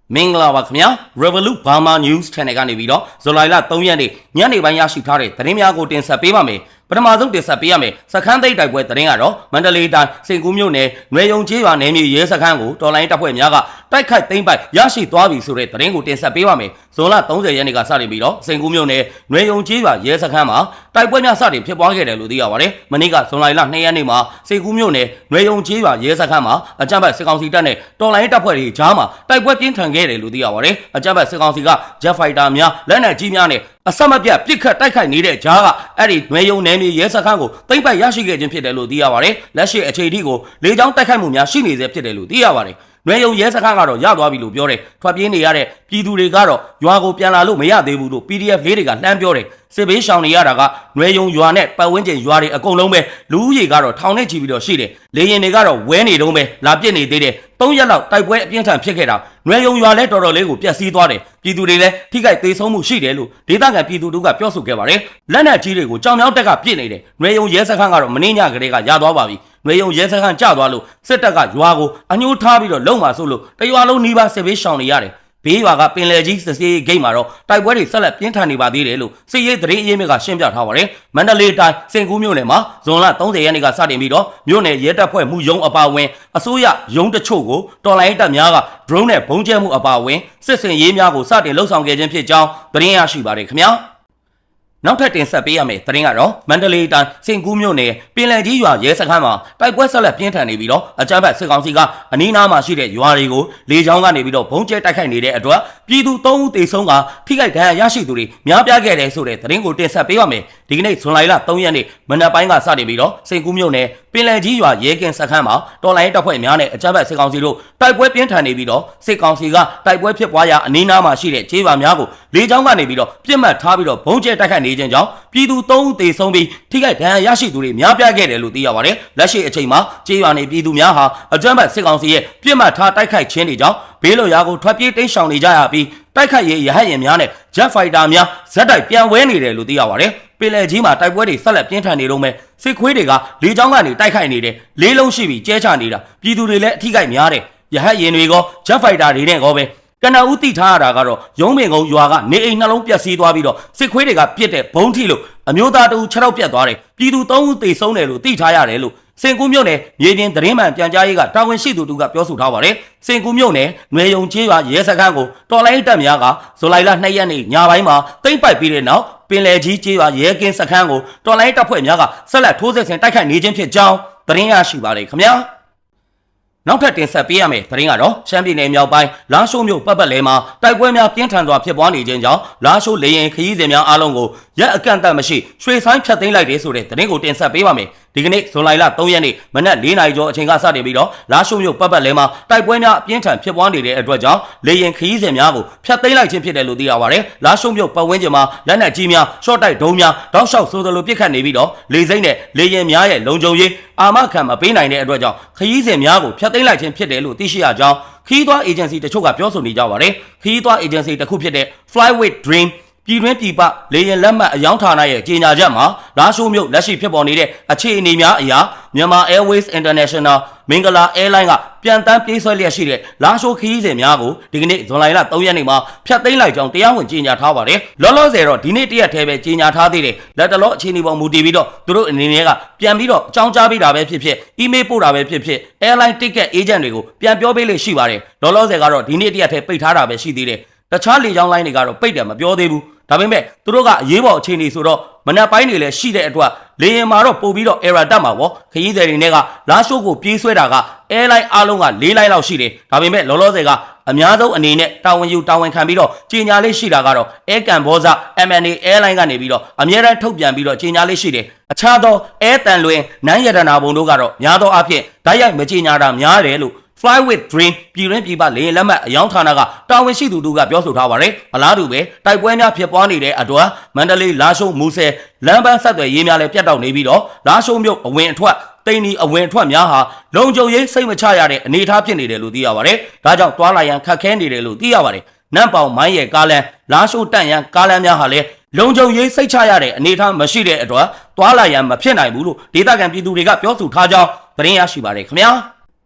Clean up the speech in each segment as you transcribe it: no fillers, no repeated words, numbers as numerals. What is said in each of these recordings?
မင်္ဂလာပါခင်ဗျာ Revolut Burma News Channel ကနေပြီးတော့ဇူလိုင်လ3ရက်နေ့ညနေပိုင်းရရှိထားတဲ့သတင်းများကိုတင်ဆက်ပေးပါမယ်ပထမဆုံးတင်ဆက်ပေးရမယ်စခန်းသိမ်းတိုက်ပွဲသတင်းကတော့မန္တလေးတိုင်းစင်ကူးမြို့နယ်နွေယုံကျေးရွာနယ်မြေရဲစခန်းကိုတော်လိုင်းတပ်ဖွဲ့များကတိုက်ခိုက်သိမ်းပိုက်ရရှိသွားပြီဆိုတဲ့သတင်းကိုတင်ဆက်ပေးပါမယ်ဇွန်လ30ရက်နေ့ကစတင်ပြီးတော့စင်ကူးမြို့နယ်နွေယုံကျေးရွာရဲစခန်းမှာတိုက်ပွဲများစတင်ဖြစ်ပွားခဲ့တယ်လို့သိရပါတယ်မနေ့ကဇွန်လ2ရက်နေ့မှာစင်ကူးမြို့နယ်နွေယုံကျေးရွာရဲစခန်းမှာအကြမ်းဖက်စစ်ကောင်စီတပ်နဲ့တော်လိုင်းတပ်ဖွဲ့တွေကြားမှာတိုက်ပွဲပြင်းထန်ခဲ့တယ်လို့သိရပါတယ်အကြမ်းဖက်စစ်ကောင်စီက Jet Fighter များလက်နက်ကြီးများနဲ့အဆက်မပြတ်ပစ်ခတ်တိုက်ခိုက်နေတဲ့ကြားကအဲ့ဒီနွေယုံနယ်မြေရဲစခန်းကိုသိမ်းပိုက်ရရှိခဲ့ခြင်းဖြစ်တယ်လို့သိရပါတယ်လက်ရှိအခြေအထိကိုလေကြောင်းတိုက်ခိုက်မှုများရှိနေစေဖြစ်တယ်လို့သိရပါတယ်နွေယုံရဲစခန်းကတော့ရသွားပြီလို့ပြောတယ်ထွက်ပြေးနေရတဲ့ပြည်သူတွေကတော့ရွာကိုပြန်လာလို့မရသေးဘူးလို့ PDF လေးတွေကလှမ်းပြောတယ်စစ်ဘေးရှောင်နေရတာကနွေယုံရွာနဲ့ပတ်ဝန်းကျင်ရွာတွေအကုန်လုံးပဲလူဦးရေကတော့ထောင်နဲ့ချီပြီးတော့ရှိတယ်လေရင်တွေကတော့ဝဲနေတုံးပဲလာပစ်နေသေးတယ်3ရက်လောက်တိုက်ပွဲအပြင်းထန်ဖြစ်ခဲ့တာနွေယုံရွာလဲတော်တော်လေးကိုပျက်စီးသွားတယ်ပြည်သူတွေလည်းထိခိုက်သေးဆုံးမှုရှိတယ်လို့ဒေသခံပြည်သူတို့ကပြောဆိုခဲ့ပါတယ်လက်နက်ကြီးတွေကိုကြောင်မြောင်းတက်ကပစ်နေတယ်နွေယုံရဲစခန်းကတော့မင်းညကလေးကရသွားပါပြီနွေယုံရဲစခန်းကျသွားလို့စစ်တပ်ကရွာကိုအညှိုးထားပြီးတော့လုံမှာဆိုလို့တရွာလုံးနှီးပါစစ်ဘေးရှောင်နေရတယ်ဘေးရွာကပင်လယ်ကြီးစစ်စေးဂိတ်မှာတော့တိုက်ပွဲတွေဆက်လက်ပြင်းထန်နေပါသေးတယ်လို့စစ်ရေးသတင်းအရင်းမြစ်ကရှင်းပြထားပါတယ်မန္တလေးတိုင်းစင်ကူးမြို့နယ်မှာဇွန်လ30ရက်နေ့ကစတင်ပြီးတော့မြို့နယ်ရဲတပ်ဖွဲ့မှုရုံးအပါအဝင်အစိုးရရုံးတချို့ကိုတော်လိုင်းတပ်များက drone နဲ့ဘုံကျဲမှုအပါအဝင်စစ်စင်ရေးများကိုစတင်လှုပ်ဆောင်ခဲ့ခြင်းဖြစ်ကြောင်းသတင်းရရှိပါတယ်ခင်ဗျာနောက်ထပ်တင်ဆက်ပေးရမယ့်သတင်းကတော့မန္တလေးတိုင်းစင်ကူးမြို့နယ်ပင်လယ်ကြီးရွာရဲစခန်းမှာတိုက်ပွဲဆက်လက်ပြင်းထန်နေပြီးတော့အကြမ်းဖက်စစ်ကောင်စီကအနီးနားမှာရှိတဲ့ရွာတွေကိုလေကြောင်းကနေပြီးတော့ဘုံကျဲတိုက်ခိုက်နေတဲ့အတွက်ပြည်သူ3ဦးသေဆုံးကထိခိုက်ဒဏ်ရာရရှိသူတွေများပြားခဲ့တယ်ဆိုတဲ့သတင်းကိုတင်ဆက်ပေးပါမယ်ဒီကနေ့ဇွန်လ3ရက်နေ့မနက်ပိုင်းကစတင်ပြီးတော့စင်ကူးမြို့နယ်ပင်လယ်ကြီးရွာရဲကင်းစခန်းမှာတော်လိုင်းတပ်ဖွဲ့များနဲ့အကြမ်းဖက်စစ်ကောင်စီတို့တိုက်ပွဲပြင်းထန်နေပြီးတော့စစ်ကောင်စီကတိုက်ပွဲဖြစ်ပွားရာအနီးနားမှာရှိတဲ့ခြေရွာများကိုလေကြောင်းကနေပြီးတော့ပြစ်မှတ်ထားပြီးတော့ဘုံကျဲတိုက်ခိုက်နေခြင်းကြောင့်ပြည်သူ3ဦးသေဆုံးပြီးထိခိုက်ဒဏ်ရာရရှိသူတွေများပြားခဲ့တယ်လို့သိရပါတယ်လက်ရှိအချိန်မှာခြေရွာနေပြည်သူများဟာအကြမ်းဖက်စစ်ကောင်စီရဲ့ပြစ်မှတ်ထားတိုက်ခိုက်ခြင်းတွေကြောင့်ဘေးလွတ်ရာကိုထွက်ပြေးတိမ်းရှောင်နေကြရပြီးတိုက်ခိုက်ရေးရဟတ်ယာဉ်များနဲ့ Jet Fighter များဇက်တိုက်ပြန်ဝဲနေတယ်လို့သိရပါတယ်ပင်လယ်ကြီးမှာတိုက်ပွဲတွေဆက်လက်ပြင်းထန်နေတော့မယ်စစ်ခွေးတွေကလေကြောင်းကနေတိုက်ခိုက်နေတယ်လေးလုံးရှိပြီးကျဲချနေတာပြည်သူတွေလည်းအထိခိုက်များတယ်ရဟတ်ယာဉ်တွေက Jet Fighter တွေနဲ့ကောပဲကနဦးတိထားရတာကတော့ရုံးပင်ကုန်းရွာကနေအိမ်နှလုံးပျက်စီးသွားပြီးတော့စစ်ခွေးတွေကပြစ်တဲ့ဘုံထီလို့အမျိုးသားတဦး6ရောက်ပြတ်သွားတယ်ပြည်သူ3ဦးသေဆုံးတယ်လို့သိထားရတယ်လို့စင်ကူးမြို့နယ်မြေပြင်သတင်းမှန်ပြန်ကြားရေးကတာဝန်ရှိသူတို့ကပြောဆိုထားပါတယ်စင်ကူးမြို့နယ်နွေယုံကျေးရွာရဲစခန်းကိုတော်လိုင်းတပ်များကဇူလိုင်လ2ရက်နေ့ညပိုင်းမှာသိမ်းပိုက်ပြီးတဲ့နောက်ပင်လယ်ကြီးကျေးရွာရဲကင်းစခန်းကိုတော်လိုင်းတပ်ဖွဲ့များကဆက်လက်ထိုးစစ်ဆင်တိုက်ခိုက်နေခြင်းဖြစ်ကြောင်းသတင်းရရှိပါတယ်ခင်ဗျာနောက်ထပ်တင်ဆက်ပေးရမယ့်သတင်းကတော့ရှမ်းပြည်နယ်မြောက်ပိုင်းလာရှိုးမြို့ပတ်ပတ်လည်မှာတိုက်ပွဲများပြင်းထန်စွာဖြစ်ပွားနေခြင်းကြောင့်လာရှိုးလေရင်ခရီးစဉ်များအားလုံးကိုရက်အကန့်အသတ်မရှိရွှေဆိုင်ဖြတ်သိမ်းလိုက်တယ်ဆိုတဲ့သတင်းကိုတင်ဆက်ပေးပါမယ်ဒီကနေ့ဇွန်လ3ရက်နေ့မနက်4:00နာရီကျော်အချိန်ကစတင်ပြီးတော့လာရှိုးမြို့ပတ်ပတ်လည်မှာတိုက်ပွဲများအပြင်းထန်ဖြစ်ပွားနေတဲ့အတွက်ကြောင့်လေရင်ခရီးစဉ်များကိုဖြတ်သိမ်းလိုက်ခြင်းဖြစ်တယ်လို့သိရပါတယ်လာရှိုးမြို့ပတ်ဝန်းကျင်မှာလက်နက်ကြီးများရှော့တိုက်ဒုံးများတောက်လျှောက်ဆိုသလိုပစ်ခတ်နေပြီးတော့လေစိမ့်နဲ့လေရင်များရဲ့လုံခြုံရေးအာမခံမပေးနိုင်တဲ့အတွက်ကြောင့်ခရီးစဉ်များကိုဖြတ်သိမ်းလိုက်ခြင်းဖြစ်တယ်လို့သိရှိရကြောင်းခရီးသွားအေဂျင်စီတချို့ကပြောဆိုနေကြပါတယ်ခရီးသွားအေဂျင်စီတစ်ခုဖြစ်တဲ့ Fly with Dreamပြည်တွင်းပြည်ပလေရင်လက်မှတ်အယောင်းဌာနရဲ့ကြေညာချက်မှာလာရှိုးမြို့လက်ရှိဖြစ်ပေါ်နေတဲ့အခြေအနေများအရာမြန်မာ Airways International မင်္ဂလာ Airline ကပြန်တမ်းပြေးဆွဲလျက်ရှိတဲ့လာရှိုးခရီးစဉ်များကိုဒီကနေ့ဇွန်လ3ရက်နေ့မှာဖျက်သိမ်းလိုက်ကြောင်းတရားဝင်ကြေညာထားပါတယ်လောလောဆယ်တော့ဒီနေ့တရက်တည်းပဲကြေညာထားသေးတယ်လက်တလောအခြေအနေပေါ်မူတည်ပြီးတော့သူတို့အနေနဲ့ကပြန်ပြီးတော့အကြောင်းကြားပေးတာပဲဖြစ်ဖြစ် email ပို့တာပဲဖြစ်ဖြစ် Airline Ticket Agent တွေကိုပြန်ပြောပေးလို့ရှိပါတယ်လောလောဆယ်ကတော့ဒီနေ့တရက်တည်းပိတ်ထားတာပဲရှိသေးတယ်တခြားလေကြောင်းလိုင်းတွေကတော့ပိတ်တယ်မပြောသေးဘူးဒါပေမဲ့သူတို့ကအရေးပေါ်အခြေအနေဆိုတော့မနက်ပိုင်းတွေလည်းရှိတဲ့အတွက်လေရင်မှာတော့ပို့ပြီးတော့ error တက်မှာပေါ့ခရီးသည်တွေနဲ့ကလာရှိုးကိုပြေးဆွဲတာက airline အားလုံးက4 line လောက်ရှိတယ်ဒါပေမဲ့လောလောဆယ်ကအများဆုံးအနေနဲ့တာဝန်ယူတာဝန်ခံပြီးတော့ကြေညာလေးရှိတာကတော့ Air Cambodia MNA Airline ကနေပြီးတော့အမြဲတမ်းထုတ်ပြန်ပြီးတော့ကြေညာလေးရှိတယ်အခြားသော Air တန်လွင်နန်းရတနာဘုံတို့ကတော့များသောအားဖြင့်ဓာတ်ရိုက်မကြေညာတာများတယ်လို့Fly with Dream ပြည်တွင်းပြည်ပလေရင်လက်မှတ်အယောင်းဌာနကတာဝန်ရှိသူတို့ကပြောဆိုထားပါတယ်အလားတူပဲတိုက်ပွဲများဖြစ်ပွားနေတဲ့အတွက်မန္တလေးလာရှိုးမူဆယ်လမ်းပန်းဆက်သွယ်ရေးများလည်းပြတ်တောက်နေပြီးတော့လာရှိုးမြို့အဝင်အထွက်တိန်ဒီအဝင်အထွက်များဟာလုံခြုံရေးစိတ်မချရတဲ့အနေအထားဖြစ်နေတယ်လို့သိရပါတယ်ဒါကြောင့်တွားလာရန်ခက်ခဲနေတယ်လို့သိရပါတယ်နန့်ပေါင်မိုင်းရဲ့ကားလမ်းလာရှိုးတန့်ရန်ကားလမ်းများဟာလည်းလုံခြုံရေးစိတ်ချရတဲ့အနေအထားမရှိတဲ့အတွက်တွားလာရန်မဖြစ်နိုင်ဘူးလို့ဒေသခံပြည်သူတွေကပြောဆိုထားကြောင်းသတင်းရရှိပါတယ်ခင်ဗျာ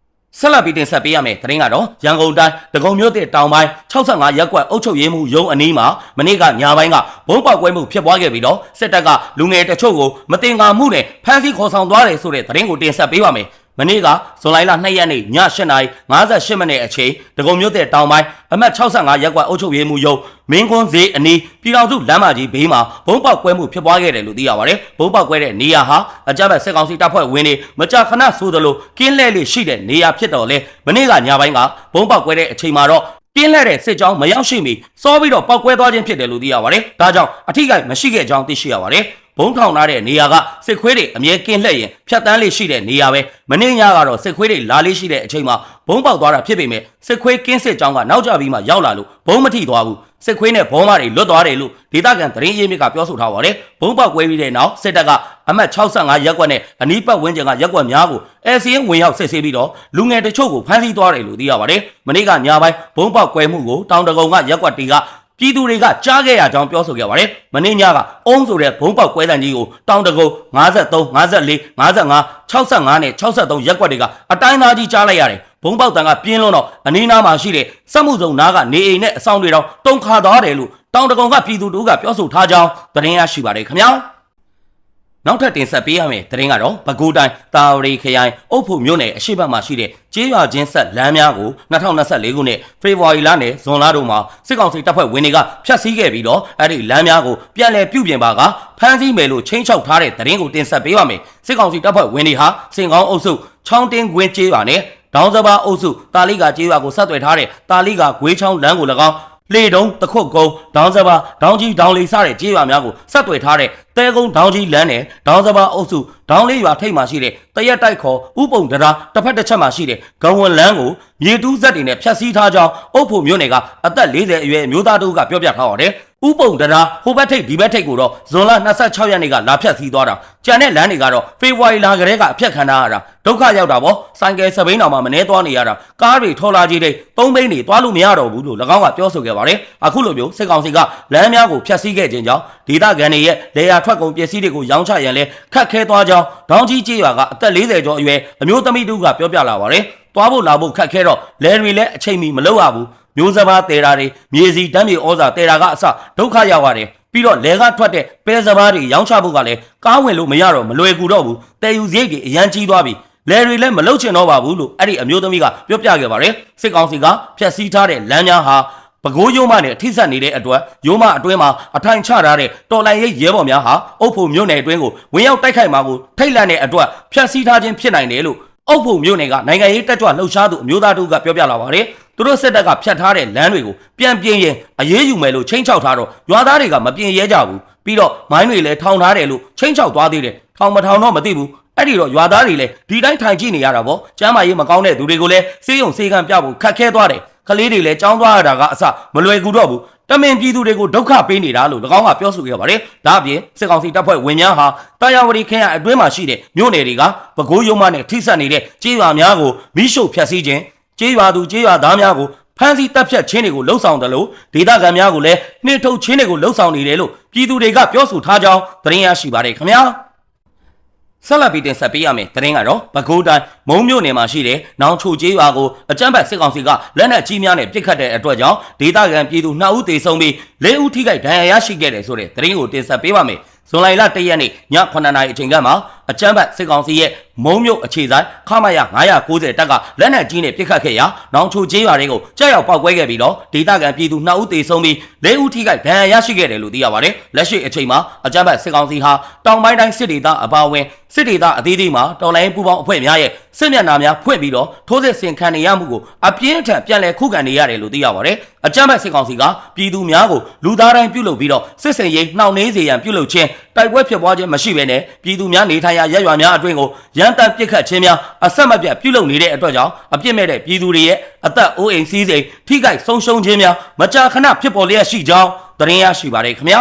ဆက်လက်ပြီးတင်ဆက်ပေးရမယ်သတင်းကတော့ရန်ကုန်တိုင်းဒဂုံမြို့တဲ့တောင်ပိုင်း65ရပ်ကွက်အုပ်ချုပ်ရေးမှူးရုံးအနီးမှာမနေ့ကညပိုင်းကဘုံပေါက်ကွဲမှုဖြစ်ပွားခဲ့ပြီးတော့စစ်တပ်ကလူငယ်တချို့ကိုမတင်ကာမှုနဲ့ဖမ်းဆီးခေါ်ဆောင်သွားတယ်ဆိုတဲ့သတင်းကိုတင်ဆက်ပေးပါမယ်မနေ့ကဇွန်လ2ရက်နေ့ည8:58မိနစ်အချိန်ဒဂုံမြို့တဲ့တောင်ပိုင်းအမှတ်65ရပ်ကွက်အုပ်ချုပ်ရေးမှူးရုံးမင်းကွန်းဈေးအနီးပြည်တော်စုလမ်းမကြီးဘေးမှာဘုံပေါက်ကွဲမှုဖြစ်ပွားခဲ့တယ်လို့သိရပါတယ်ဘုံပေါက်ကွဲတဲ့နေရာဟာအကြမ်းဖက်စစ်ကောင်စီတပ်ဖွဲ့ဝင်တွေမကြာခဏဆိုသလိုကင်းလှည့်လေးရှိတဲ့နေရာဖြစ်တော့လေမနေ့ကညပိုင်းကဘုံပေါက်ကွဲတဲ့အချိန်မှာတော့ကင်းလှည့်တဲ့စစ်ကြောင်းမရောက်ရှိမီစောပြီးတော့ပေါက်ကွဲသွားခြင်းဖြစ်တယ်လို့သိရပါတယ်ဒါကြောင့်အထိကိမရှိခဲ့ကြောင်းသိရှိရပါတယ်ဘုံထောင်ထားတဲ့နေရာကစစ်ခွေးတွေအမြဲကင်းလှည့်ရင်ဖြတ်တန်းလေးရှိတဲ့နေရာပဲမနေ့ညကတော့စစ်ခွေးတွေလာလေးရှိတဲ့အချိန်မှာဘုံပေါက်သွားတာဖြစ်ပေမဲ့စစ်ခွေးကင်းစစ်ကြောင်းကနောက်ကျပြီးမှရောက်လာလို့ဘုံမထိသွားဘူးစစ်ခွေးနဲ့ဘောမတွေလွတ်သွားတယ်လို့ဒေသခံသတင်းရင်းမြစ်ကပြောဆိုထားပါတယ်ဘုံပေါက်ကွဲပြီးတဲ့နောက်စစ်တပ်ကအမှတ်65ရပ်ကွက်နဲ့အနီးပတ်ဝန်းကျင်ကရပ်ကွက်များကိုစီရင်ဝင်ရောက်စစ်ဆေးပြီးတော့လူငယ်တချို့ကိုဖမ်းဆီးသွားတယ်လို့သိရပါတယ်မနေ့ကညပိုင်းဘုံပေါက်ကွဲမှုကိုတောင်တကုံကရပ်ကွက်တီကပြည်သူတွေကကြားခဲ့ရကြောင်းပြောဆိုခဲ့ပါတယ်။မနေ့ညကအုံးဆိုတဲ့ဘုံပေါက်ကွဲတံကြီးကိုတောင်တကုံ53 54 55 65နဲ့63ရပ်ကွက်တွေကအတိုင်းသားကြီးကြားလိုက်ရတယ်။ဘုံပေါက်တံကပြင်းလွန်းတော့အနီးနားမှာရှိတဲ့စက်မှုစုံနားကနေအိမ်နဲ့အဆောင်တွေတော့တုံခါသွားတယ်လို့တောင်တကုံကပြည်သူတို့ကပြောဆိုထားကြောင်းသတင်းရရှိပါတယ်ခင်ဗျာ။နောက်ထပ်တင်ဆက်ပေးရမယ်သတင်းကတော့ပဲခူးတိုင်းတာဝရီခရိုင်အုပ်ဖို့မြို့နယ်အရှိတ်ဘက်မှာရှိတဲ့ကျေးရွာချင်းဆက်လမ်းများကို2024ခုနှစ်ဖေဖော်ဝါရီလနဲ့ဇွန်လတို့မှာစစ်ကောင်စီတပ်ဖွဲ့ဝင်တွေကဖျက်ဆီးခဲ့ပြီးတော့အဲ့ဒီလမ်းများကိုပြန်လည်ပြုပြင်ပါကဖမ်းဆီးမယ်လို့ချိန်ချောက်ထားတဲ့သတင်းကိုတင်ဆက်ပေးပါမယ်စစ်ကောင်စီတပ်ဖွဲ့ဝင်တွေဟာစင်ကောင်းအုပ်စုချောင်းတင်းကွင်းကျေးရွာနဲ့ဒေါင်းစပါအုပ်စုတာလိကကျေးရွာကိုဆက်သွယ်ထားတဲ့တာလိကဂွေးချောင်းလမ်းကို၎င်းလေတုံးတခုတ်ကုန်းဒေါင်းစပါဒေါင်းကြီးဒေါင်းလေးစတဲ့ကျေးရွာများကိုဆက်သွယ်ထားတဲ့တဲကုန်းဒေါင်းကြီးလမ်းနဲ့ဒေါင်းစပါအုပ်စုဒေါင်းလေးရွာထိပ်မှာရှိတဲ့တရက်တိုက်ခေါ်ဥပုံတရာတစ်ဖက်တစ်ချက်မှာရှိတဲ့ဂဝွန်လမ်းကိုမြေတူးဇက်တွေနဲ့ဖျက်ဆီးထားကြောင်းအုပ်ဖို့မြို့နယ်ကအသက်40အရွယ်မျိုးသားတို့ကပြောပြထားပါတယ်ဥပုံတရာဟိုဘက်ထိပ်ဒီဘက်ထိပ်ကိုတော့ဇွန်လ26ရက်နေ့ကလာဖြတ်စည်းသွားတာကြံတဲ့လမ်းတွေကတော့ဖေဖော်ဝါရီလကတည်းကအဖြတ်ခံထားရတာဒုက္ခရောက်တာပေါ့ဆိုင်ကယ်စပိန်တော်မှာမနေသွားနေရတာကားတွေထော်လာကြီးတွေသုံးဘိန်းတွေသွားလို့မရတော့ဘူးလို့၎င်းကပြောဆိုခဲ့ပါတယ်အခုလိုမျိုးစစ်ကောင်စီကလမ်းများကိုဖျက်ဆီးခဲ့ခြင်းကြောင့်ဒေသခံတွေရဲ့လေယာထွက်ကုန်ပစ္စည်းတွေကိုရောင်းချရန်လဲခက်ခဲသွားကြောင်းဒေါင်းကြီးကျေးရွာကအသက်40ကျော်အရွယ်အမျိုးသမီးတို့ကပြောပြလာပါတယ်သွားဖို့လာဖို့ခက်ခဲတော့လယ်တွေလည်းအချိန်မီမလုပ်ရဘူးမျိုးစပါးတဲတာတွေမြေစီတမ်းမြေဩဇာတဲတာကအစဒုက္ခရောက်ရတယ်ပြီးတော့လေကထွက်တဲ့ပဲစပါးတွေရောင်းချဖို့ကလည်းကားဝင်လို့မရတော့မလွယ်ကူတော့ဘူးတဲယူစရိတ်တွေအရန်ကြီးသွားပြီလယ်တွေလည်းမလုပ်ချင်တော့ပါဘူးလို့အဲ့ဒီအမျိုးသမီးကပြောပြခဲ့ပါတယ်စစ်ကောင်စီကဖျက်ဆီးထားတဲ့လမ်းများဟာပဲခူးရိုးမနဲ့ထိစပ်နေတဲ့အတွက်ရိုးမအတွင်းမှာအထိုင်ချထားတဲ့တော်လိုင်းရိပ်ရဲဘော်များဟာအုပ်ဖို့မြို့နယ်အတွင်းကိုဝင်ရောက်တိုက်ခိုက်မှာကိုထိတ်လန့်တဲ့အတွက်ဖျက်ဆီးထားခြင်းဖြစ်နိုင်တယ်လို့အုပ်ဖို့မြို့နယ်ကနိုင်ငံရေးတက်ကြွလှုပ်ရှားသူအမျိုးသားတို့ကပြောပြလာပါတယ်သူတို့စစ်တပ်ကဖျက်ထားတဲ့လမ်းတွေကိုပြန်ပြင်ရင်အရေးယူမယ်လို့ချိန်ချောက်ထားတော့ရွာသားတွေကမပြင်ရဲကြဘူးပြီးတော့မိုင်းတွေလည်းထောင်ထားတယ်လို့ချိန်ချောက်သွားသေးတယ်ထောင်မထောင်တော့မသိဘူးအဲ့ဒီတော့ရွာသားတွေလည်းဒီတိုင်းထိုင်ကြည့်နေရတာပေါ့ကျမ်းမာရေးမကောင်းတဲ့သူတွေကိုလည်းစေးရုံစေးကံပြဖို့ခက်ခဲသွားတယ်ကလေးတွေလည်းကြောင်းသွားရတာကအစမလွယ်ကူတော့ဘူးတမင်ပြည်သူတွေကိုဒုက္ခပေးနေတာလို့၎င်းကပြောဆိုခဲ့ပါတယ်ဒါအပြင်စစ်ကောင်စီတပ်ဖွဲ့ဝင်များဟာတာယာဝတီခရိုင်အတွင်းမှာရှိတဲ့မြို့နယ်တွေကပဲခူးရုံးမနဲ့ထိစပ်နေတဲ့ကျေးရွာများကိုမိရှုဖျက်ဆီးခြင်းကျေးရွာသူကျေးရွာသားများကိုဖမ်းဆီးတပ်ဖြတ်ခြင်းတွေကိုလှုံ့ဆော်တယ်လို့ဒေသခံများကိုလည်းနှိမ့်ထုတ်ခြင်းတွေကိုလှုံ့ဆော်နေတယ်လို့ပြည်သူတွေကပြောဆိုထားကြောင်းသတင်းရရှိပါတယ်ခင်ဗျာဆက်လက်ပြီးတင်ဆက်ပေးရမယ်သတင်းကတော့ပဲခူးတိုင်းမုံမြို့နယ်မှာရှိတဲ့နောင်ချိုကျေးရွာကိုအကြမ်းဖက်စစ်ကောင်စီကလက်နက်ကြီးများနဲ့ပစ်ခတ်တဲ့အတွက်ကြောင့်ဒေသခံပြည်သူ2ဦးသေဆုံးပြီး4ဦးထိခိုက်ဒဏ်ရာရရှိခဲ့တယ်ဆိုတဲ့သတင်းကိုတင်ဆက်ပေးပါမယ်ဇွန်လ1ရက်နေ့ည9:00နာရီအချိန်ကမှအကြမ်းဖက်စစ်ကောင်စီရဲ့မုံမြို့အခြေဆိုင်ခမရ990တပ်ကလက်နက်ကြီးနဲ့ပစ်ခတ်ခဲ့ရာနောင်ချိုကျေးရွာတွေကိုကြောက်ရောက်ပောက်ကွဲခဲ့ပြီးတော့ဒေသခံပြည်သူ2ဦးသေဆုံးပြီး4ဦးထိခိုက်ဒဏ်ရာရရှိခဲ့တယ်လို့သိရပါတယ်လက်ရှိအချိန်မှာအကြမ်းဖက်စစ်ကောင်စီဟာတောင်ပိုင်းတိုင်းစစ်ဒေသအပါအဝင်စစ်ဒေသအသီးသီးမှာတော်လိုင်းပူပေါင်းအဖွဲ့များရဲ့စစ်မျက်နှာများဖွင့်ပြီးတော့ထိုးစစ်ဆင်ခံနေရမှုကိုအပြင်းထန်ပြန်လည်ခုခံနေရတယ်လို့သိရပါတယ်အကြမ်းဖက်စစ်ကောင်စီကပြည်သူများကိုလူသားတိုင်းပြုလုပ်ပြီးတော့စစ်စင်ရေးနှောင့်နှေးစေရန်ပြုလုပ်ခြင်းတိုက်ပွဲဖြစ်ပွားခြင်းမရှိဘဲနဲ့ပြည်သူများနေထိုင်ရာရပ်ရွာများအတွင်းကိုရန်တမ်းပစ်ခတ်ခြင်းများအဆက်မပြတ်ပြုလုပ်နေတဲ့အတွက်ကြောင့်အပြစ်မဲ့တဲ့ပြည်သူတွေရဲ့အသက်အိုးအိမ်စီးစိမ်ထိခိုက်ဆုံးရှုံးခြင်းများမကြာခဏဖြစ်ပေါ်လျက်ရှိကြောင်းသတင်းရရှိပါတယ်ခင်ဗျာ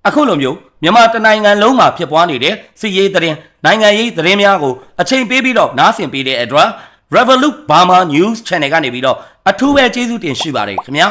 အခုလိုမျိုးမြန်မာတနိုင်ငံလုံးမှာဖြစ်ပွားနေတဲ့စစ်ရေးသတင်းနိုင်ငံရေးသတင်းများကိုအချိန်ပေးပြီးတော့နားဆင်ပေးတဲ့အတွက် Revolut Burma News Channel ကနေပြီးတော့အထူးပဲကျေးဇူးတင်ရှိပါတယ်ခင်ဗျာ